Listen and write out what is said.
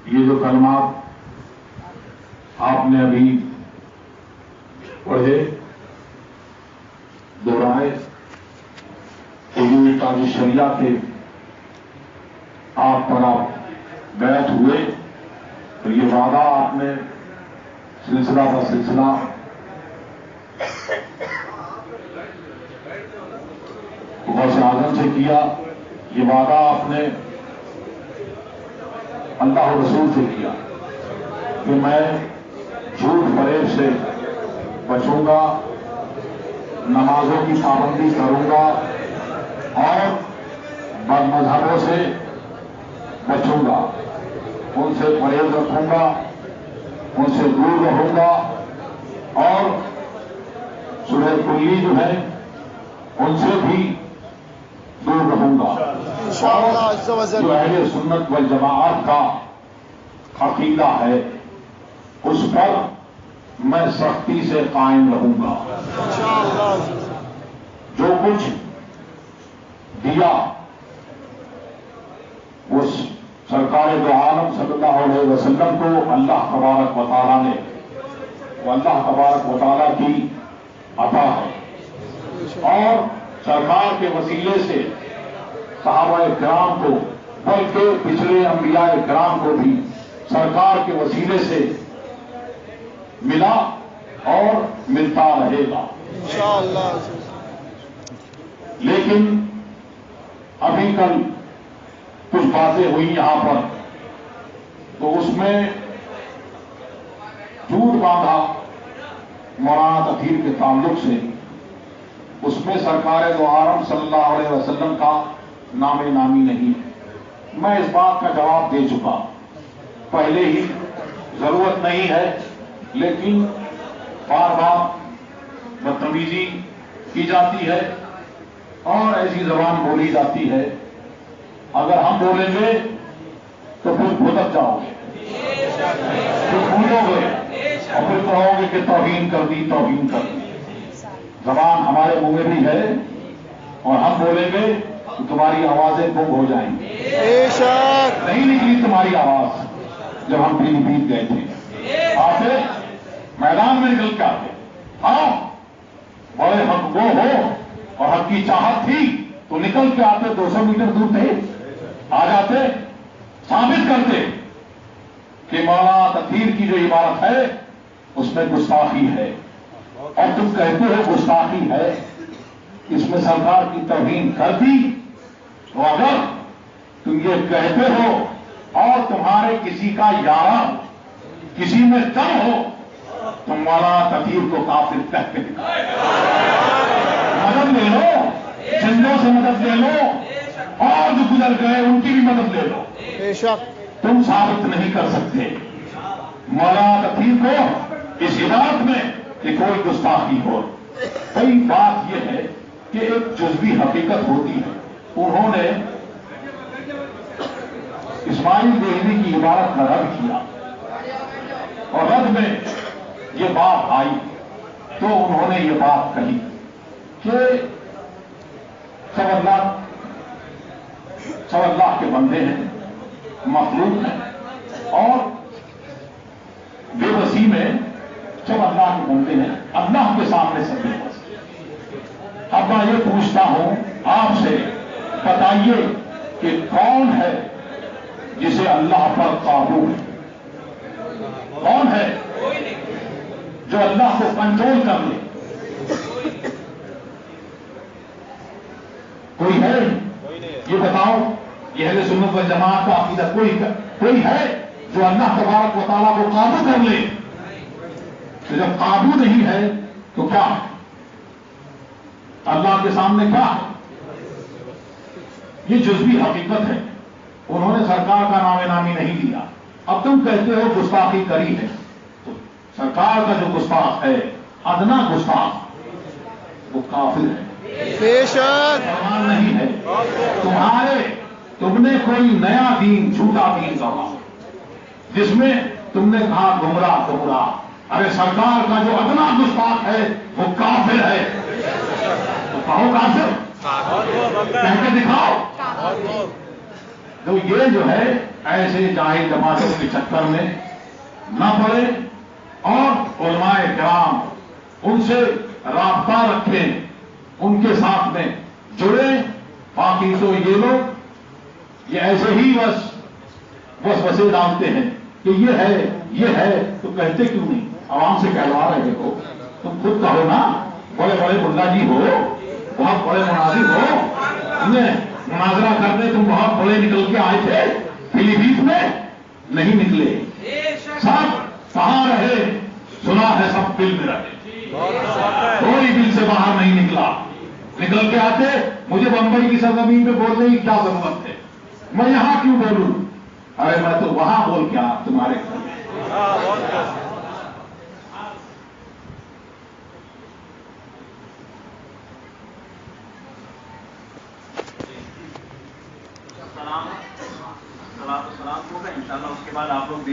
یہ جو کلمات آپ نے ابھی پڑھے دہرائے حضور تاج شریعہ کے آپ پر آپ بیعت ہوئے، اور یہ وعدہ آپ نے سلسلہ کا سلسلہ غوث اعظم سے کیا، یہ وعدہ آپ نے اللہ و رسول سے کیا کہ میں جھوٹ فریب سے بچوں گا، نمازوں کی پابندی کروں گا اور بد مذہبوں سے بچوں گا، ان سے پرہیز رکھوں گا، ان سے دور رہوں گا، اور سلح کلی جو ہے ان سے بھی دور رہوں گا، اور جو اہل سنت والجماعت کا عقیدہ ہے اس پر میں سختی سے قائم رہوں گا۔ جو کچھ دیا اس سرکار دو عالم صلی اللہ علیہ وسلم کو اللہ تبارک و تعالیٰ نے، وہ اللہ تبارک و تعالیٰ کی عطا ہے، اور سرکار کے وسیلے سے صحابہ کرام کو، بلکہ پچھلے انبیاء کرام کو بھی سرکار کے وسیلے سے ملا اور ملتا رہے گا انشاءاللہ۔ لیکن ابھی کل کچھ باتیں ہوئی یہاں پر، تو اس میں جھوٹ باندھا مولانا تطہیر کے تعلق سے، اس میں سرکار دو عالم صلی اللہ علیہ وسلم کا نام نامی نہیں ہے۔ میں اس بات کا جواب دے چکا پہلے ہی، ضرورت نہیں ہے، لیکن بار بار بدتمیزی کی جاتی ہے اور ایسی زبان بولی جاتی ہے، اگر ہم بولیں گے تو پھر بھٹک جاؤ گے، پھر بھولو گے اور پھر کہو گے کہ توہین کر دی، توہین کر دی۔ زبان ہمارے منہ میں بھی ہے، اور ہم بولیں گے تو تمہاری آوازیں گم ہو جائیں گی۔ نہیں نکلی تمہاری آواز جب ہم پیلی بھیت گئے تھے، آتے میدان میں نکل کے آتے، ہاں بڑے حق گو ہو اور حق کی چاہت تھی تو نکل کے آتے، 200 میٹر دور تھے، آ جاتے، ثابت کرتے کہ مولانا تطہیر کی جو عبارت ہے اس میں گستاخی ہے، اور تم کہتے ہو گستاخی ہے، اس میں سرکار کی توہین کر دی، تو اگر تم یہ کہتے ہو اور تمہارے کسی کا یارہ کسی میں کم ہو، تم مولانا تطہیر کو کافر کہہ کے دکھاؤ۔ مدد لے لو، جنوں سے مدد لے لو، اور جو گزر گئے ان کی بھی مدد لے لو، تم ثابت نہیں کر سکتے مولانا تطہیر کو اس عبادت میں کہ کوئی گستاخی ہو۔ کئی بات یہ ہے کہ ایک جزوی حقیقت ہوتی ہے، انہوں نے اسماعیل دہلوی کی عبارت کا رد کیا، اور رد میں یہ بات آئی تو انہوں نے یہ بات کہی کہ سب اللہ کے بندے ہیں، مخلوق ہیں، اور بے بسی میں سب اللہ کے بندے ہیں، اللہ کے سامنے سب بے بس۔ اب میں یہ پوچھتا ہوں آپ سے، بتائیے کہ کون ہے جسے اللہ پر قابو ہے؟ کون ہے جو اللہ کو کنٹرول کر لے؟ کوئی ہے؟ یہ بتاؤ، یہ اہل سنت والجماعت کا عقیدہ کوئی ہے جو اللہ تبارک و تعالیٰ کو قابو کر لے؟ تو جب قابو نہیں ہے تو کیا ہے؟ اللہ کے سامنے کیا ہے؟ یہ جزوی حقیقت ہے، انہوں نے سرکار کا نام نامی نہیں لیا۔ اب تم کہتے ہو گستاخی کری ہے، تو سرکار کا جو گستاخ ہے، ادنا گستاخ، وہ کافر ہے، مسلمان نہیں ہے۔ تم نے کوئی نیا دین، جھوٹا دین کہا، جس میں تم نے کہا گمراہ۔ ارے سرکار کا جو ادنا گستاخ ہے وہ کافر ہے، تو کہو کافر، کہہ کے دکھاؤ۔ تو یہ جو ہے ایسے جاہل جماعتوں کے چکر میں نہ پڑے اور علماء کرام ان سے رابطہ رکھیں، ان کے ساتھ میں جڑے. باقی تو یہ لوگ یہ ایسے ہی وسوسے ڈالتے ہیں کہ یہ ہے تو کہتے کیوں نہیں؟ عوام سے کہلوا رہے ہو، تم خود کہو نا. بڑے بڑے ملا جی ہو، بہت بڑے مناظر ہو، مناظرہ کرنے تم بہت بڑے نکل کے آئے تھے، پیلی بھیت میں نہیں نکلے. سب کہاں رہے؟ سنا ہے سب دل میں رہے، کوئی دل سے باہر نہیں نکلا. نکل کے آتے، مجھے بمبئی کی سرزمین پہ بولنے کی کیا ضرورت ہے؟ میں یہاں کیوں بولوں؟ ارے میں تو وہاں بول کے آ تمہارے گھر میں. سلام ہوگا انشاءاللہ، اس کے بعد آپ لوگ